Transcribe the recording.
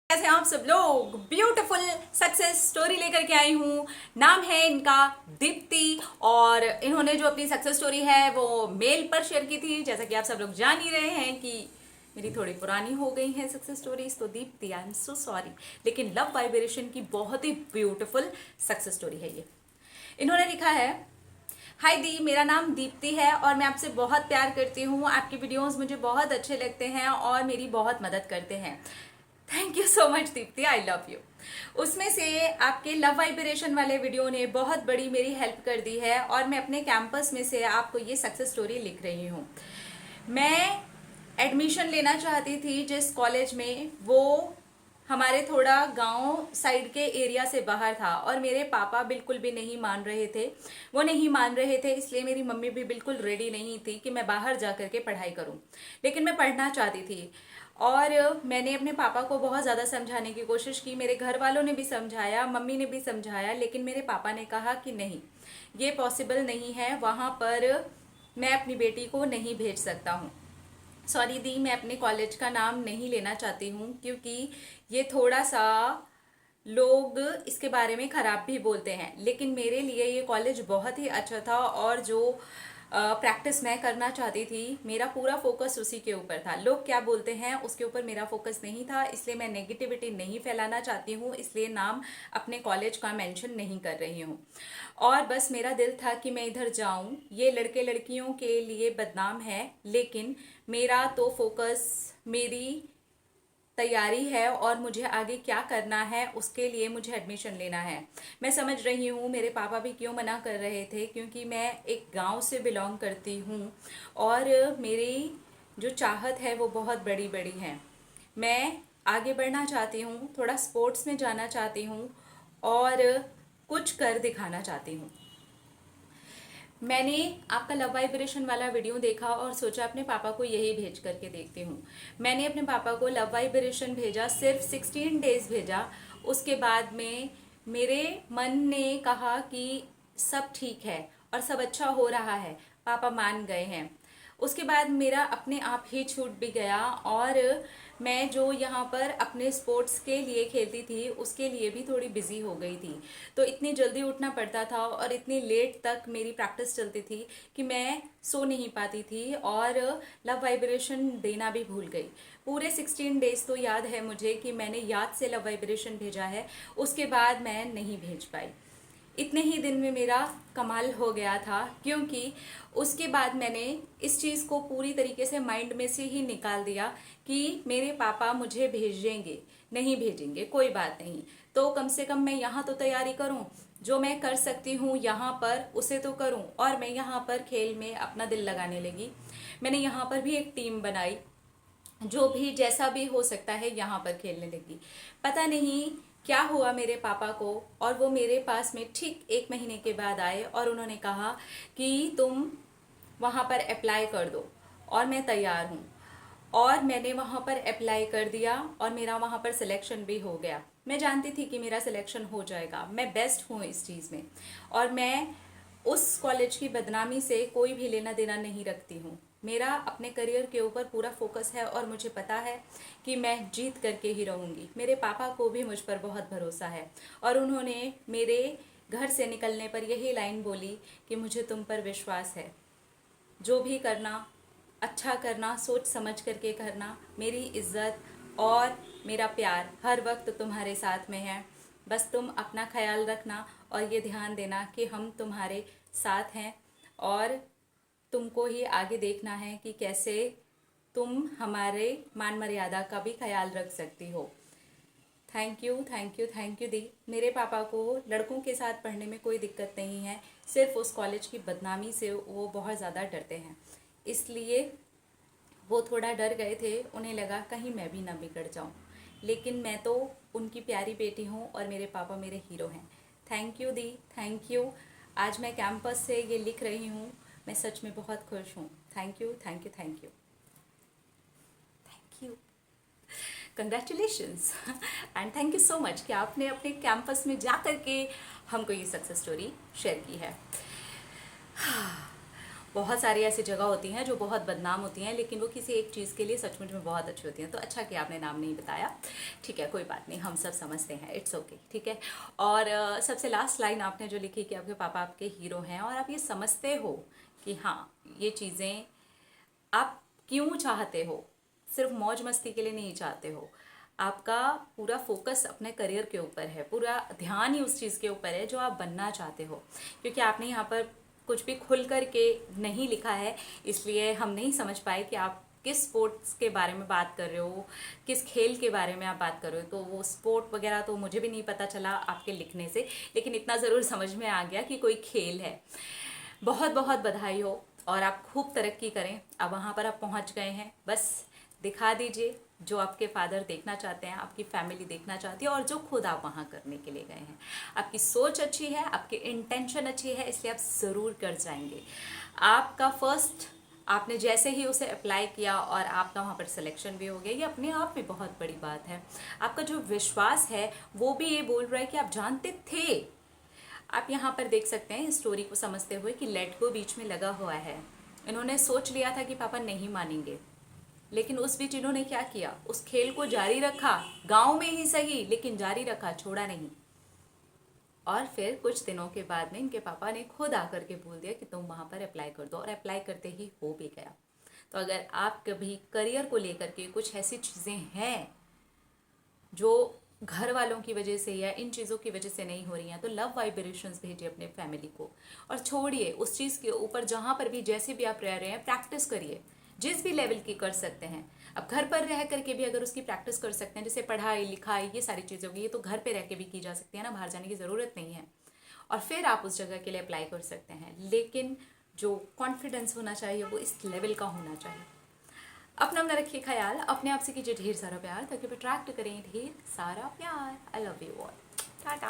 कैसे हैं आप सब लोग। ब्यूटीफुल सक्सेस स्टोरी लेकर के आई हूँ। नाम है इनका दीप्ति और इन्होंने जो अपनी सक्सेस स्टोरी है वो मेल पर शेयर की थी। जैसा कि आप सब लोग जान ही रहे हैं कि मेरी थोड़ी पुरानी हो गई है सक्सेस स्टोरीज, तो Deepti I am so sorry, लेकिन लव वाइब्रेशन की बहुत ही ब्यूटीफुल सक्सेस स्टोरी है ये। इन्होंने लिखा है, हाय दी, मेरा नाम दीप्ति है और मैं आपसे बहुत प्यार करती हूँ। आपके वीडियोस मुझे बहुत अच्छे लगते हैं और मेरी बहुत मदद करते हैं। Thank you so much Deepti, I love you. उसमें से आपके लव वाइब्रेशन वाले वीडियो ने बहुत बड़ी मेरी हेल्प कर दी है और मैं अपने कैंपस में से आपको ये सक्सेस स्टोरी लिख रही हूँ। मैं एडमिशन लेना चाहती थी जिस कॉलेज में, वो हमारे थोड़ा गांव साइड के एरिया से बाहर था और मेरे पापा बिल्कुल भी नहीं मान रहे थे। वो नहीं मान रहे थे, इसलिए मेरी मम्मी भी बिल्कुल रेडी नहीं थी कि मैं बाहर जा करके पढ़ाई करूं, लेकिन मैं पढ़ना चाहती थी। और मैंने अपने पापा को बहुत ज़्यादा समझाने की कोशिश की, मेरे घर वालों ने भी समझाया, मम्मी ने भी समझाया, लेकिन मेरे पापा ने कहा कि नहीं, ये पॉसिबल नहीं है, वहाँ पर मैं अपनी बेटी को नहीं भेज सकता हूँ। सॉरी दी, मैं अपने कॉलेज का नाम नहीं लेना चाहती हूँ क्योंकि ये थोड़ा सा लोग इसके बारे में खराब भी बोलते हैं, लेकिन मेरे लिए ये कॉलेज बहुत ही अच्छा था और जो प्रैक्टिस मैं करना चाहती थी, मेरा पूरा फोकस उसी के ऊपर था। लोग क्या बोलते हैं उसके ऊपर मेरा फोकस नहीं था, इसलिए मैं नेगेटिविटी नहीं फैलाना चाहती हूँ, इसलिए नाम अपने कॉलेज का मेंशन नहीं कर रही हूँ। और बस मेरा दिल था कि मैं इधर जाऊँ। ये लड़के लड़कियों के लिए बदनाम है, लेकिन मेरा तो फोकस मेरी तैयारी है और मुझे आगे क्या करना है उसके लिए मुझे एडमिशन लेना है। मैं समझ रही हूँ मेरे पापा भी क्यों मना कर रहे थे, क्योंकि मैं एक गांव से बिलोंग करती हूँ और मेरी जो चाहत है वो बहुत बड़ी बड़ी है। मैं आगे बढ़ना चाहती हूँ, थोड़ा स्पोर्ट्स में जाना चाहती हूँ और कुछ कर दिखाना चाहती हूँ। मैंने आपका लव वाइब्रेशन वाला वीडियो देखा और सोचा अपने पापा को यही भेज करके देखती हूँ। मैंने अपने पापा को लव वाइब्रेशन भेजा, सिर्फ 16 डेज भेजा। उसके बाद में मेरे मन ने कहा कि सब ठीक है और सब अच्छा हो रहा है, पापा मान गए हैं। उसके बाद मेरा अपने आप ही छूट भी गया और मैं जो यहाँ पर अपने स्पोर्ट्स के लिए खेलती थी उसके लिए भी थोड़ी बिजी हो गई थी। तो इतनी जल्दी उठना पड़ता था और इतनी लेट तक मेरी प्रैक्टिस चलती थी कि मैं सो नहीं पाती थी और लव वाइब्रेशन देना भी भूल गई। पूरे 16 डेज तो याद है मुझे कि मैंने याद से लव वाइब्रेशन भेजा है, उसके बाद मैं नहीं भेज पाई। इतने ही दिन में मेरा कमाल हो गया था, क्योंकि उसके बाद मैंने इस चीज़ को पूरी तरीके से माइंड में से ही निकाल दिया कि मेरे पापा मुझे भेजेंगे, नहीं भेजेंगे कोई बात नहीं, तो कम से कम मैं यहाँ तो तैयारी करूँ, जो मैं कर सकती हूँ यहाँ पर उसे तो करूँ। और मैं यहाँ पर खेल में अपना दिल लगाने लगी। मैंने यहाँ पर भी एक टीम बनाई, जो भी जैसा भी हो सकता है यहाँ पर खेलने लगी। पता नहीं क्या हुआ मेरे पापा को, और वो मेरे पास में ठीक 1 महीने के बाद आए और उन्होंने कहा कि तुम वहाँ पर अप्लाई कर दो और मैं तैयार हूँ। और मैंने वहाँ पर अप्लाई कर दिया और मेरा वहाँ पर सिलेक्शन भी हो गया। मैं जानती थी कि मेरा सिलेक्शन हो जाएगा, मैं बेस्ट हूँ इस चीज़ में और मैं उस कॉलेज की बदनामी से कोई भी लेना देना नहीं रखती हूँ। मेरा अपने करियर के ऊपर पूरा फोकस है और मुझे पता है कि मैं जीत करके ही रहूँगी। मेरे पापा को भी मुझ पर बहुत भरोसा है और उन्होंने मेरे घर से निकलने पर यही लाइन बोली कि मुझे तुम पर विश्वास है, जो भी करना अच्छा करना, सोच समझ करके करना। मेरी इज्जत और मेरा प्यार हर वक्त तुम्हारे साथ में है, बस तुम अपना ख्याल रखना और ये ध्यान देना कि हम तुम्हारे साथ हैं और तुमको ही आगे देखना है कि कैसे तुम हमारे मान मर्यादा का भी ख्याल रख सकती हो। Thank you thank you thank you दी। मेरे पापा को लड़कों के साथ पढ़ने में कोई दिक्कत नहीं है, सिर्फ उस कॉलेज की बदनामी से वो बहुत ज़्यादा डरते हैं, इसलिए वो थोड़ा डर गए थे। उन्हें लगा कहीं मैं भी ना बिगड़ जाऊं, लेकिन मैं तो उनकी प्यारी बेटी हूं और मेरे पापा मेरे हीरो हैं। Thank you the, thank you. आज मैं कैंपस से ये लिख रही हूँ, मैं सच में बहुत खुश हूँ। Thank you thank you thank you thank you. Congratulations and thank you so much कि आपने अपने कैंपस में जा कर के हमको ये सक्सेस स्टोरी शेयर की है। बहुत सारी ऐसी जगह होती हैं जो बहुत बदनाम होती हैं, लेकिन वो किसी एक चीज़ के लिए सचमुच में बहुत अच्छी होती हैं। तो अच्छा कि आपने नाम नहीं बताया, ठीक है, कोई बात नहीं, हम सब समझते हैं, इट्स ओके, ठीक है। और सबसे लास्ट लाइन आपने जो लिखी कि आपके पापा आपके हीरो हैं, और आप ये समझते हो कि हाँ, ये चीज़ें आप क्यों चाहते हो, सिर्फ मौज मस्ती के लिए नहीं चाहते हो। आपका पूरा फोकस अपने करियर के ऊपर है, पूरा ध्यान ही उस चीज़ के ऊपर है जो आप बनना चाहते हो। क्योंकि आपने यहाँ पर कुछ भी खुल कर के नहीं लिखा है, इसलिए हम नहीं समझ पाए कि आप किस स्पोर्ट्स के बारे में बात कर रहे हो, किस खेल के बारे में आप बात कर रहे हो। तो वो स्पोर्ट वगैरह तो मुझे भी नहीं पता चला आपके लिखने से, लेकिन इतना ज़रूर समझ में आ गया कि कोई खेल है। बहुत बहुत बधाई हो, और आप खूब तरक्की करें। अब वहाँ पर आप पहुँच गए हैं, बस दिखा दीजिए जो आपके फादर देखना चाहते हैं, आपकी फैमिली देखना चाहती है, और जो खुद आप वहाँ करने के लिए गए हैं। आपकी सोच अच्छी है, आपकी इंटेंशन अच्छी है, इसलिए आप ज़रूर कर जाएंगे। आपका फर्स्ट, आपने जैसे ही उसे अप्लाई किया और आपका वहाँ पर सिलेक्शन भी हो गया, ये अपने आप में बहुत बड़ी बात है। आपका जो विश्वास है वो भी ये बोल रहा है कि आप जानते थे। आप यहाँ पर देख सकते हैं इस स्टोरी को समझते हुए कि लेट गो बीच में लगा हुआ है। इन्होंने सोच लिया था कि पापा नहीं मानेंगे, लेकिन उस बीच इन्होंने क्या किया, उस खेल को जारी रखा, गांव में ही सही लेकिन जारी रखा, छोड़ा नहीं। और फिर कुछ दिनों के बाद में इनके पापा ने खुद आकर के बोल दिया कि तुम वहाँ पर अप्लाई कर दो, और अप्लाई करते ही हो भी गया। तो अगर आप कभी करियर को लेकर के कुछ ऐसी चीज़ें हैं जो घर वालों की वजह से या इन चीज़ों की वजह से नहीं हो रही हैं, तो लव वाइब्रेशंस भेजिए अपने फैमिली को, और छोड़िए उस चीज़ के ऊपर। जहाँ पर भी जैसे भी आप रह रहे हैं, प्रैक्टिस करिए, जिस भी लेवल की कर सकते हैं। अब घर पर रह करके भी अगर उसकी प्रैक्टिस कर सकते हैं, जैसे पढ़ाई लिखाई ये सारी चीज़ें होगी, ये तो घर पे रह के भी की जा सकती है ना, बाहर जाने की ज़रूरत नहीं है। और फिर आप उस जगह के लिए अप्लाई कर सकते हैं, लेकिन जो कॉन्फिडेंस होना चाहिए वो इस लेवल का होना चाहिए। अपना अपना रखिए ख्याल, अपने आप से कीजिए ढेर सारा प्यार, ताकि अट्रैक्ट करें ढेर सारा प्यार। I love you all, Tata.